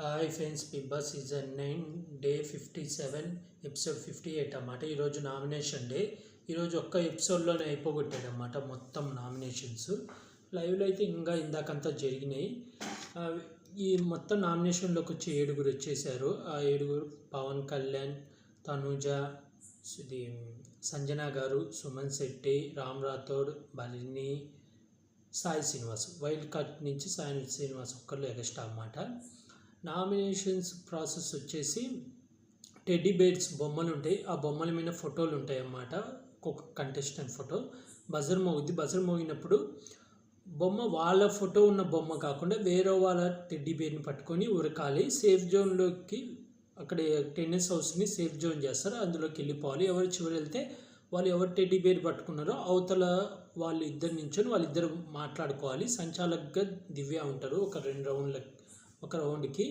Hi friends, Bigg Boss season 9 day 57 episode 58 అన్నమాట. ఈరోజు nomination day. ఈరోజు ఒక్క ఎపిసోడ్లోనే అయిపోగొట్టాడు అన్నమాట మొత్తం నామినేషన్స్. లైవ్లో అయితే ఇంకా ఇందాకంతా జరిగినాయి. ఈ మొత్తం నామినేషన్లోకి వచ్చి 7 వచ్చేసారు. ఆ 7 పవన్ కళ్యాణ్, తనుజ, ఇది సంజన గారు, సుమన్ శెట్టి, రామ్ రాథోడ్, బలిని, సాయి శ్రీనివాస్. వైల్డ్ కార్డ్ నుంచి సాయి శ్రీనివాస్ ఒక్కళ్ళు ఎగస్ట్రా అన్నమాట. నామినేషన్స్ ప్రాసెస్ వచ్చేసి టెడ్డీ బేర్స్ బొమ్మలు ఉంటాయి. ఆ బొమ్మల మీద ఫోటోలు ఉంటాయి అన్నమాట. ఒక్కొక్క కంటెస్టెంట్ ఫోటో బజర్ మోగుద్ది. బజర్ మోగినప్పుడు బొమ్మ వాళ్ళ ఫోటో ఉన్న బొమ్మ కాకుండా వేరే వాళ్ళ టెడ్డీ బేర్ని పట్టుకొని ఉరకాలి. సేఫ్ జోన్లోకి, అక్కడ టెన్నిస్ హౌస్ని సేఫ్ జోన్ చేస్తారు, అందులోకి వెళ్ళిపోవాలి. ఎవరు చివరి వెళ్తే వాళ్ళు ఎవరు టెడ్డీ బేర్ పట్టుకున్నారో అవతల వాళ్ళు ఇద్దరు నించొని వాళ్ళిద్దరు మాట్లాడుకోవాలి. సంచాలకుగా దివ్య ఉంటారు. ఒక రౌండ్కి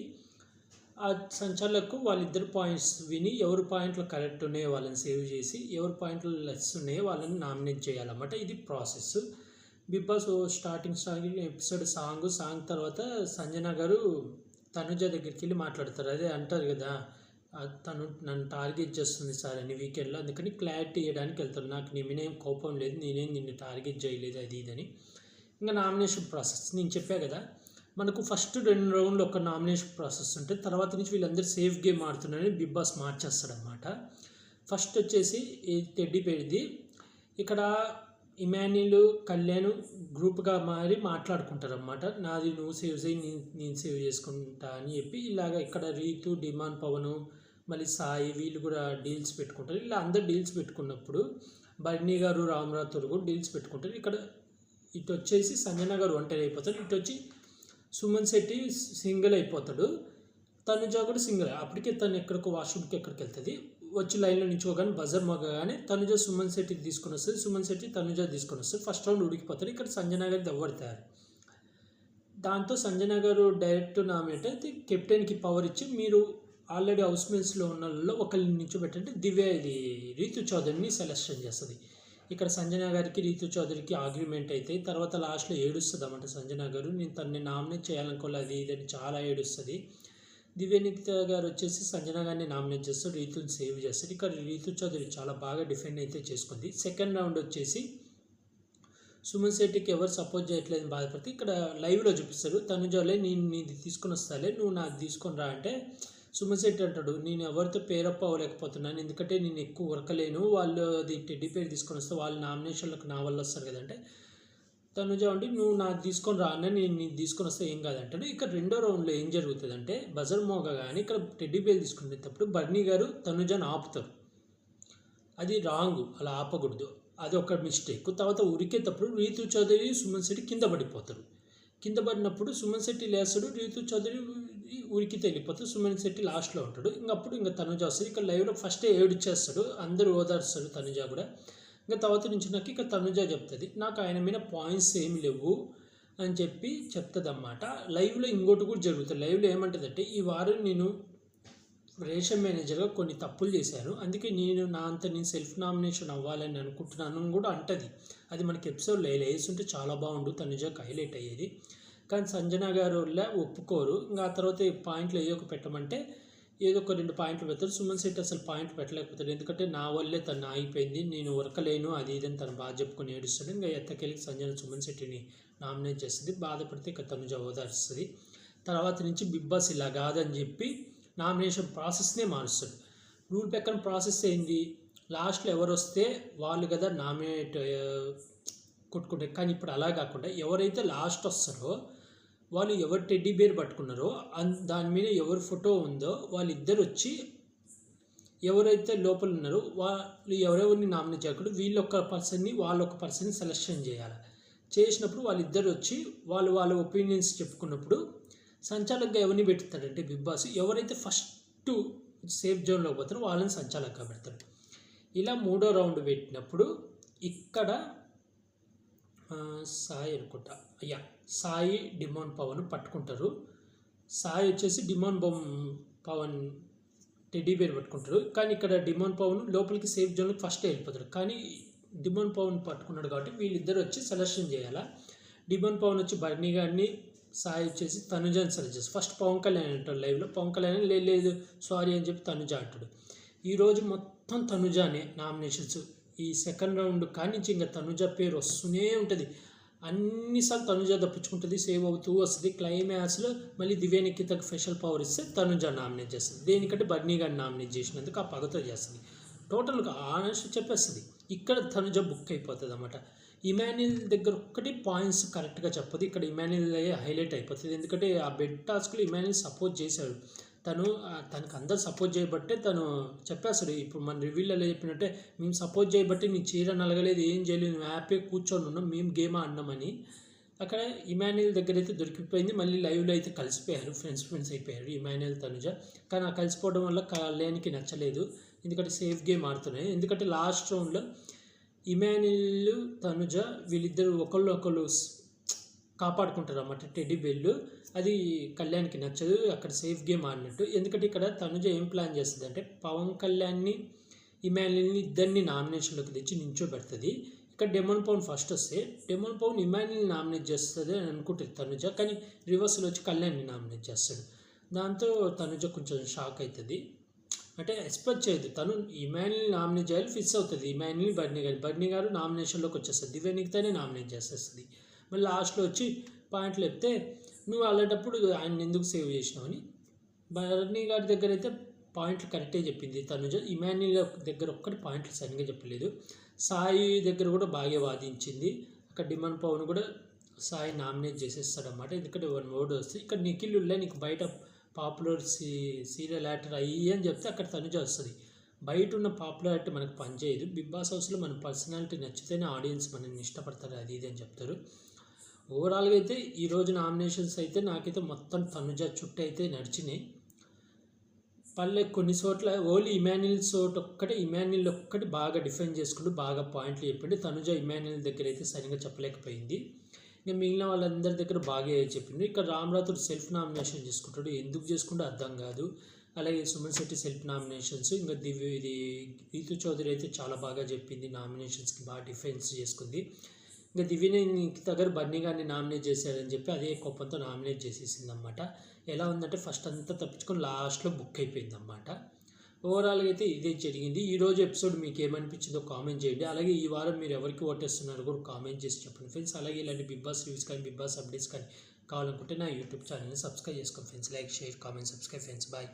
ఆ సంచాలకు వాళ్ళిద్దరు పాయింట్స్ విని ఎవరు పాయింట్లు కరెక్ట్ ఉన్నాయో వాళ్ళని సేవ్ చేసి, ఎవరు పాయింట్లు లెస్ ఉన్నాయో వాళ్ళని నామినేట్ చేయాలన్నమాట. ఇది process. Bigg Boss starting episode song తర్వాత సంజన గారు తనుజ దగ్గరికి వెళ్ళి మాట్లాడతారు. అదే అంటారు కదా, తను నన్ను టార్గెట్ చేస్తుంది సార్ అని వీకెండ్లో, అందుకని క్లారిటీ ఇవ్వడానికి వెళ్తారు. నాకు నీ మీద ఏం కోపం లేదు, నేనేం నిన్ను టార్గెట్ చేయలేదు, అది ఇదని. ఇంకా నామినేషన్ ప్రాసెస్ నేను చెప్పా కదా, మనకు ఫస్ట్ 2 రౌండ్లు ఒక నామినేషన్ ప్రాసెస్ ఉంటే తర్వాత నుంచి వీళ్ళందరూ సేఫ్ గేమ్ ఆడుతున్నారని బిగ్ బాస్ మార్చేస్తాడనమాట. ఫస్ట్ వచ్చేసి ఈ టెడ్డీ బేర్ది ఇక్కడ ఇమాన్యుల్, కళ్యాణ్ గ్రూప్గా మారి మాట్లాడుకుంటారు అన్నమాట. నాది నువ్వు సేవ్ చేయి, నేను సేవ్ చేసుకుంటా అని చెప్పి ఇలాగ ఇక్కడ రీతు, డిమాన్, పవను, మళ్ళీ సాయి వీళ్ళు కూడా డీల్స్ పెట్టుకుంటారు. ఇలా అందరు డీల్స్ పెట్టుకున్నప్పుడు బర్నీ గారు, రామరాథోడ్ కూడా డీల్స్ పెట్టుకుంటారు. ఇక్కడ ఇటు వచ్చేసి సంజన గారు ఒంటరి అయిపోతారు. ఇటు వచ్చి సుమన్ శెట్టి సింగిల్ అయిపోతాడు. తనుజ కూడా సింగిల్. అప్పటికే తను ఎక్కడికో వాష్రూమ్కి ఎక్కడికి వెళ్తుంది. వచ్చి లైన్లో నిల్చోగానే బజర్ మోగగానే తనుజ సుమన్ శెట్టికి తీసుకొని వస్తుంది, సుమన్ శెట్టి తనుజ తీసుకొని వస్తుంది. ఫస్ట్ రౌండ్ ఉడికిపోతాడు. ఇక్కడ సంజన గారి దవ్వడతారు. దాంతో సంజన గారు డైరెక్ట్ నామినేట్ అయితే కెప్టెన్కి పవర్ ఇచ్చి, మీరు ఆల్రెడీ హౌస్ మేట్స్లో ఉన్న వాళ్ళలో ఒకరిని నిల్చోబెట్టంటే దివ్య ఇది రీతు చౌదరిని సెలెక్షన్ చేస్తుంది. ఇక్కడ సంజన గారికి రీతు చౌదరికి ఆర్గ్యుమెంట్ అయితే తర్వాత లాస్ట్లో ఏడుస్తుంది అన్నమాట. సంజన గారు నేను తనని నామినేట్ చేయాలనుకోలేదు, అది ఇదని చాలా ఏడుస్తుంది. దివ్యనిత గారు వచ్చేసి సంజన గారిని నామినేట్ చేస్తారు, రీతుని సేవ్ చేస్తారు. ఇక్కడ రీతు చౌదరి చాలా బాగా డిఫెండ్ అయితే చేసుకుంది. సెకండ్ రౌండ్ వచ్చేసి సుమన్ శెట్టికి ఎవరు సపోర్ట్ చేయట్లేదని బాధపడితే ఇక్కడ లైవ్లో చూపిస్తారు. తనుజాలే నేను నీది తీసుకొని వస్తాలే, నువ్వు నాకు తీసుకొని రా అంటే సుమన్ శెట్టి అంటాడు, నేను ఎవరితో పేరప్ అవ్వలేకపోతున్నాను, ఎందుకంటే నేను ఎక్కువ ఉరకలేను, వాళ్ళు అది టెడ్డీ పేరు తీసుకొని వస్తే వాళ్ళు నామినేషన్లకు నా వల్ల వస్తారు కదంటే తనుజ ఉండి నువ్వు నాకు తీసుకొని రా అన్న, నేను తీసుకొని వస్తే ఏం కాదంటాడు. ఇక్కడ రెండో రౌండ్లో ఏం జరుగుతుందంటే బజర్ మోగగానే ఇక్కడ టెడ్డీ పేరు తీసుకునేటప్పుడు బర్నీ గారు తనుజను ఆపుతారు. అది రాంగ్, అలా ఆపకూడదు, అది ఒక మిస్టేక్. తర్వాత ఉరికేటప్పుడు రీతు చౌదరి, సుమన్ శెట్టి కింద పడిపోతారు. కింద పడినప్పుడు సుమన్ శెట్టి లేస్తాడు, రీతు చౌదరి ఉరికి వెళ్ళిపోతాడు, సుమన్ శెట్టి లాస్ట్లో ఉంటాడు. ఇంకప్పుడు ఇంకా తనుజ వస్తుంది. ఇక్కడ లైవ్లో ఫస్టే ఏడుచేస్తాడు, అందరూ ఓదార్స్తారు తనుజ కూడా. ఇంకా తర్వాత నుంచి నాకు ఇక తనుజ చెప్తుంది, నాకు ఆయన మీద పాయింట్స్ ఏమి లేవు అని చెప్పి చెప్తుంది అన్నమాట. లైవ్లో ఇంకోటి కూడా జరుగుతుంది. లైవ్లో ఏమంటుందంటే, ఈ వారం నేను రేషన్ మేనేజర్గా కొన్ని తప్పులు చేశాను, అందుకే నేను నేను సెల్ఫ్ నామినేషన్ అవ్వాలని అనుకుంటున్నాను కూడా అంటది. అది మనకి ఎపిసోడ్లో వేస్తుంటే చాలా బాగుండు, తనుజకి హైలైట్ అయ్యేది. కానీ సంజన గారు వల్ల ఒప్పుకోరు. ఇంకా ఆ తర్వాత పాయింట్లు ఏదో పెట్టమంటే ఏదో ఒక 2 పాయింట్లు పెడతారు. సుమన్ శెట్టి అసలు పాయింట్ పెట్టలేకపోతాడు, ఎందుకంటే నా వల్లే తను ఆగిపోయింది, నేను ఉరకలేను, అది ఇదని తను బాగా చెప్పుకొని ఏడుస్తాడు. ఇంకా ఎత్తకెళ్ళి సంజన సుమన్ శెట్టిని నామినేట్ చేస్తుంది. బాధపడితే ఇక తనుజ ఓదార్స్తుంది. తర్వాత నుంచి బిగ్ బాస్ ఇలా కాదని చెప్పి నామినేషన్ ప్రాసెస్నే మారుస్తాడు. రూల్ ప్రకారం ప్రాసెస్ ఏంది, లాస్ట్లో ఎవరు వస్తే వాళ్ళు కదా నామినేట్ కొట్టుకుంటారు. కానీ ఇప్పుడు అలా కాకుండా ఎవరైతే లాస్ట్ వస్తారో వాళ్ళు ఎవరు టెడ్డీ బేర్ పట్టుకున్నారో దాని మీద ఎవరు ఫోటో ఉందో వాళ్ళిద్దరు వచ్చి ఎవరైతే లోపల ఉన్నారో వాళ్ళు ఎవరెవరిని నామినేట్ చేయకూడదు, వీళ్ళొక్క పర్సన్ని వాళ్ళొక పర్సన్ని సెలెక్షన్ చేయాలి. చేసినప్పుడు వాళ్ళిద్దరు వచ్చి వాళ్ళ ఒపీనియన్స్ చెప్పుకున్నప్పుడు సంచాలకుగా ఎవరిని పెడతాడంటే బిగ్ బాస్ ఎవరైతే ఫస్ట్ సేఫ్ జోన్లోకి పోతారో వాళ్ళని సంచాలకుగా పెడతాడు. ఇలా 3వ రౌండ్ పెట్టినప్పుడు ఇక్కడ సాయి అనుకుంటా, సాయి, డిమాన్, పవన్ పట్టుకుంటారు. సాయి వచ్చేసి డిమాన్ పవన్ టెడ్డీ బేర్ పట్టుకుంటారు. కానీ ఇక్కడ డిమాన్ పవన్ లోపలికి సేఫ్ జోన్కి ఫస్ట్ వెళ్ళిపోతారు. కానీ డిమాన్ పవన్ పట్టుకున్నాడు కాబట్టి వీళ్ళిద్దరు వచ్చి సెలెక్షన్ చేయాలా. డిమాన్ పవన్ వచ్చి బర్నీ గారిని సాయి వచ్చేసి తనుజని సెలెక్ట్ చేస్తాడు. ఫస్ట్ పవన్ కళ్యాణ్ అంటాడు లైవ్లో, పవన్ కళ్యాణ్ లేదు సారీ అని చెప్పి తనుజ అంటాడు. ఈరోజు మొత్తం తనుజానే నామినేషన్స్. ఈ సెకండ్ రౌండ్ కానించి ఇంకా తనుజ పేరు వస్తూనే ఉంటుంది. అన్నిసార్లు తనుజ తప్పించుకుంటుంది, సేవ్ అవుతూ వస్తుంది. క్లైమాక్స్లో మళ్ళీ దివ్య నిఖితకు స్పెషల్ పవర్ ఇస్తే తనుజ నామినేట్ చేస్తుంది. దేనికంటే బర్నీ గారిని నామినేట్ చేసినందుకు ఆ పగతో చేస్తుంది. టోటల్గా ఆనెస్ట్ చెప్పేస్తుంది. ఇక్కడ తనుజ బుక్ అయిపోతుంది అన్నమాట. ఇమాన్యుల్ దగ్గర ఒక్కటి పాయింట్స్ కరెక్ట్గా చెప్పదు. ఇక్కడ ఇమాన్యుల్ హైలైట్ అయిపోతుంది. ఎందుకంటే ఆ బెడ్ టాస్క్లో ఇమాన్యుల్ సపోర్ట్ చేశాడు. తనకు అందరు సపోర్ట్ చేయబట్టే తను చెప్పేస్తాడు. ఇప్పుడు మన రివ్యూలలో చెప్పినట్టే, మేము సపోర్ట్ చేయబట్టి నీ చీర నలగలేదు, ఏం చేయలేదు, నువ్వు హ్యాపీగా కూర్చొని ఉన్నాం, మేము గేమ్ ఆడినామని. అక్కడ ఇమాన్యుల్ దగ్గర అయితే దొరికిపోయింది. మళ్ళీ లైవ్లో అయితే కలిసిపోయారు, ఫ్రెండ్స్ అయిపోయారు ఇమాన్యుల్ తనుజ. కానీ ఆ కలిసిపోవడం వల్ల కళ్యాణ్కి నచ్చలేదు, ఎందుకంటే సేఫ్ గేమ్ ఆడుతున్నాయి. ఎందుకంటే లాస్ట్ రౌండ్లో ఇమాన్యుల్ తనుజ వీళ్ళిద్దరు ఒకళ్ళు కాపాడుకుంటారు అన్నమాట, టెడ్డీ బెల్లు. అది కళ్యాణ్కి నచ్చదు, అక్కడ సేఫ్ గేమ్ ఆడినట్టు. ఎందుకంటే ఇక్కడ తనుజ ఏం ప్లాన్ చేస్తుంది అంటే పవన్ కళ్యాణ్ని ఇమాన్యుల్ని ఇద్దరిని నామినేషన్లోకి తెచ్చి నించోబెడుతుంది. ఇక్కడ డెమోన్ పవన్ ఫస్ట్ వస్తే డెమోన్ పవన్ ఇమాన్యుల్ని నామినేట్ చేస్తుంది అని అనుకుంటుంది తనుజ, కానీ రివర్స్లో వచ్చి కళ్యాణ్ని నామినేట్ చేస్తాడు. దాంతో తనుజ కొంచెం షాక్ అవుతుంది. అంటే ఎక్స్పెక్ట్ చేయదు, తను ఇమాన్యుల్ని నామినేట్ చేయాలి, ఫిక్స్ అవుతుంది. ఇమాన్యుల్ బర్నీ గారు నామినేషన్లోకి వచ్చేస్తుంది, దివ్య నిఖితనే నామినేట్ చేసేస్తుంది. మళ్ళీ లాస్ట్లో వచ్చి పాయింట్లు చెప్తే నువ్వు అలాంటప్పుడు ఆయన ఎందుకు సేవ్ చేసినావని. బర్నీ గారి దగ్గర అయితే పాయింట్లు కరెక్టే చెప్పింది తనుజ. ఇమాన్యుల్ దగ్గర ఒక్కటి పాయింట్లు సరిగ్గా చెప్పలేదు. సాయి దగ్గర కూడా బాగా వాదించింది. అక్కడ డిమాండ్ పవన్ కూడా సాయి నామినేట్ చేసేస్తాడన్నమాట, ఎందుకంటే 1 ఓటు వస్తుంది. ఇక్కడ నిఖిల్ నీకు బయట పాపులర్ సీరియల్ యాక్టర్ అయ్యి అని చెప్తే అక్కడ తనుజ వస్తుంది. బయట ఉన్న పాపులారిటీ మనకు పనిచేయదు. బిగ్ బాస్ హౌస్లో మన పర్సనాలిటీ నచ్చితేనే ఆడియన్స్ మనల్ని ఇష్టపడతారు, అది ఇది అని చెప్తారు. ఓవరాల్గా అయితే ఈరోజు నామినేషన్స్ అయితే నాకైతే మొత్తం తనుజ చుట్టూ అయితే నడిచినాయి. కొన్ని చోట్ల ఓన్లీ ఇమాన్యుల్ ఒక్కటి బాగా డిఫెండ్ చేసుకుంటూ బాగా పాయింట్లు చెప్పిండు. తనుజ ఇమాన్యుల్ దగ్గర అయితే సరిగ్గా చెప్పలేకపోయింది. ఇంకా మిగిలిన వాళ్ళందరి దగ్గర బాగా చెప్పిండు. ఇక్కడ రామరాథుడు సెల్ఫ్ నామినేషన్ చేసుకుంటాడు, ఎందుకు చేసుకుంటే అర్థం కాదు. అలాగే సుమన్ శెట్టి సెల్ఫ్ నామినేషన్స్. ఇంకా రీతు చౌదరి అయితే చాలా బాగా చెప్పింది, నామినేషన్స్కి బాగా డిఫెన్స్ చేసుకుంది. ఇంకా దివ్యని దగ్గర బర్నీ గారిని నామినేట్ చేశారని చెప్పి అదే కోపంతో నామినేట్ చేసేసింది అన్నమాట. ఎలా ఉందంటే ఫస్ట్ అంతా తప్పించుకొని లాస్ట్లో బుక్ అయిపోయింది అన్నమాట. ఓవరాల్గా అయితే ఇదే జరిగింది. ఈరోజు ఎపిసోడ్ మీకు ఏమనిపించిందో కామెంట్ చేయండి. అలాగే ఈ వారం మీరు ఎవరికి ఓటేస్తున్నారో కూడా కామెంట్ చేసి చెప్పండి ఫ్రెండ్స్. అలాగే ఇలాంటి బిగ్ బాస్ రివ్యూస్ కానీ బిగ్ బాస్ అప్డేట్స్ కానీ కావాలనుకుంటే నా యూట్యూబ్ ఛానల్ని సబ్స్క్రైబ్ చేసుకోండి friends. Like, share, comment, subscribe friends. Bye.